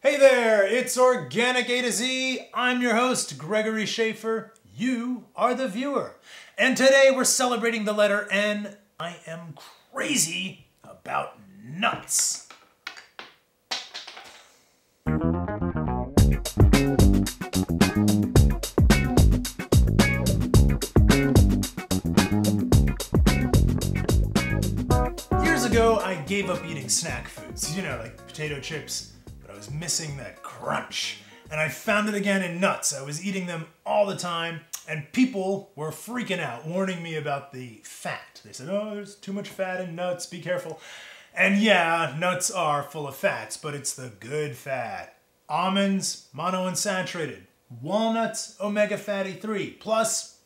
Hey there, it's Organic A to Z. I'm your host, Gregory Scchaefer. You are the viewer. And today we're celebrating the letter N. I am crazy about nuts. Years ago, I gave up eating snack foods, like potato chips, but I was missing that crunch. And I found it again in nuts. I was eating them all the time, and people were freaking out, warning me about the fat. They said, oh, there's too much fat in nuts, be careful. And yeah, nuts are full of fats, but it's the good fat. Almonds, monounsaturated. Walnuts, omega fatty 3, plus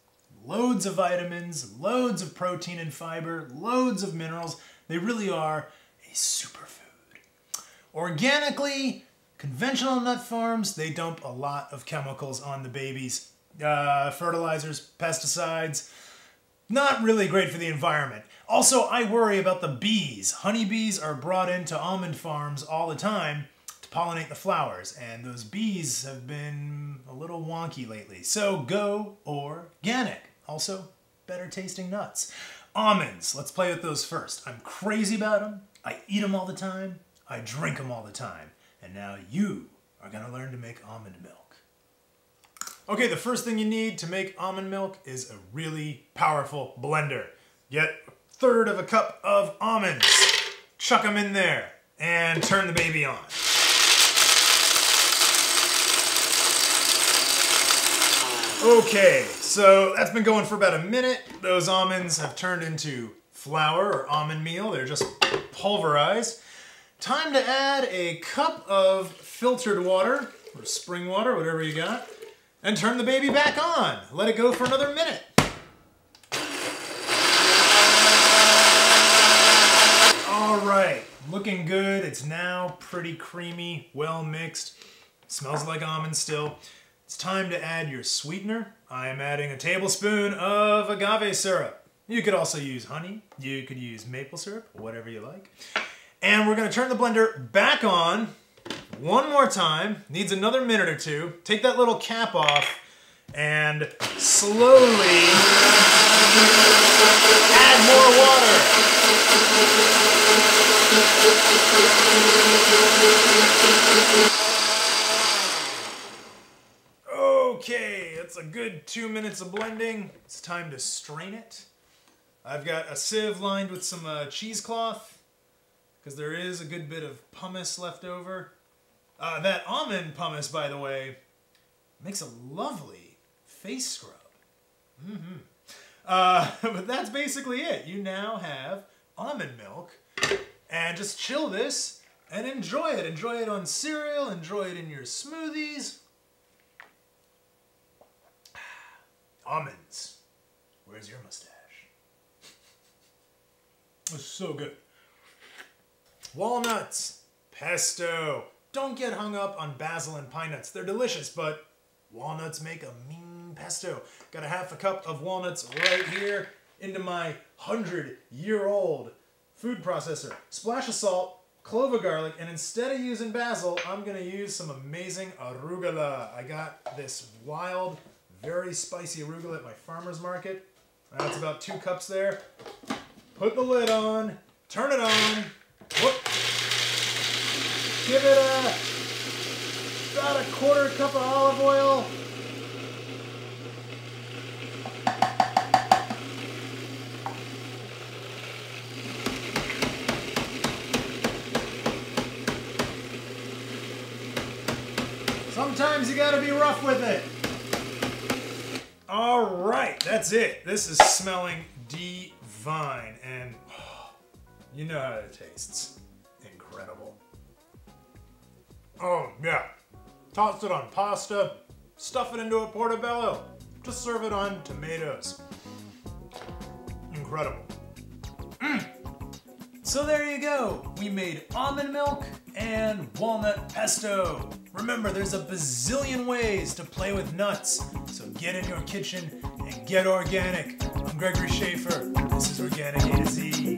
loads of vitamins, loads of protein and fiber, loads of minerals. They really are a superfood. Organically, conventional nut farms, they dump a lot of chemicals on the babies. Fertilizers, pesticides, not really great for the environment. Also, I worry about the bees. Honeybees are brought into almond farms all the time to pollinate the flowers, and those bees have been a little wonky lately. So go organic. Also, better tasting nuts. Almonds, let's play with those first. I'm crazy about them. I eat them all the time. I drink them all the time. And now you are going to learn to make almond milk. Okay, the first thing you need to make almond milk is a really powerful blender. Get 1/3 of a cup of almonds, chuck them in there, and turn the baby on. Okay, so that's been going for about a minute. Those almonds have turned into flour or almond meal. They're just pulverized. Time to add a cup of filtered water, or spring water, whatever you got, and turn the baby back on. Let it go for another minute. All right, looking good. It's now pretty creamy, well mixed. Smells like almonds still. It's time to add your sweetener. I am adding a tablespoon of agave syrup. You could also use honey. You could use maple syrup, whatever you like. And we're going to turn the blender back on one more time. Needs another minute or two. Take that little cap off and slowly add more water. Okay, that's a good 2 minutes of blending. It's time to strain it. I've got a sieve lined with some cheesecloth, because there is a good bit of pumice left over. That almond pumice, by the way, makes a lovely face scrub. But that's basically it. You now have almond milk, and just chill this and enjoy it. Enjoy it on cereal, enjoy it in your smoothies. Almonds. Where's your mustache? It's so good. Walnuts. Pesto. Don't get hung up on basil and pine nuts. They're delicious, but walnuts make a mean pesto. Got a 1/2 cup of walnuts right here into my 100-year-old food processor. Splash of salt, clove of garlic, and instead of using basil, I'm going to use some amazing arugula. I got this wild, very spicy arugula at my farmer's market. That's about 2 cups there. Put the lid on, turn it on. Whoop. Give it about a 1/4 cup of olive oil. Sometimes you gotta be rough with it. All right, that's it. This is smelling divine, and you know how it tastes. Incredible. Oh yeah, toss it on pasta, stuff it into a portobello, just serve it on tomatoes. Incredible. So there you go. We made almond milk and walnut pesto. Remember, there's a bazillion ways to play with nuts, so get in your kitchen and get organic. I'm Gregory Scchaefer. This is Organic A to Z.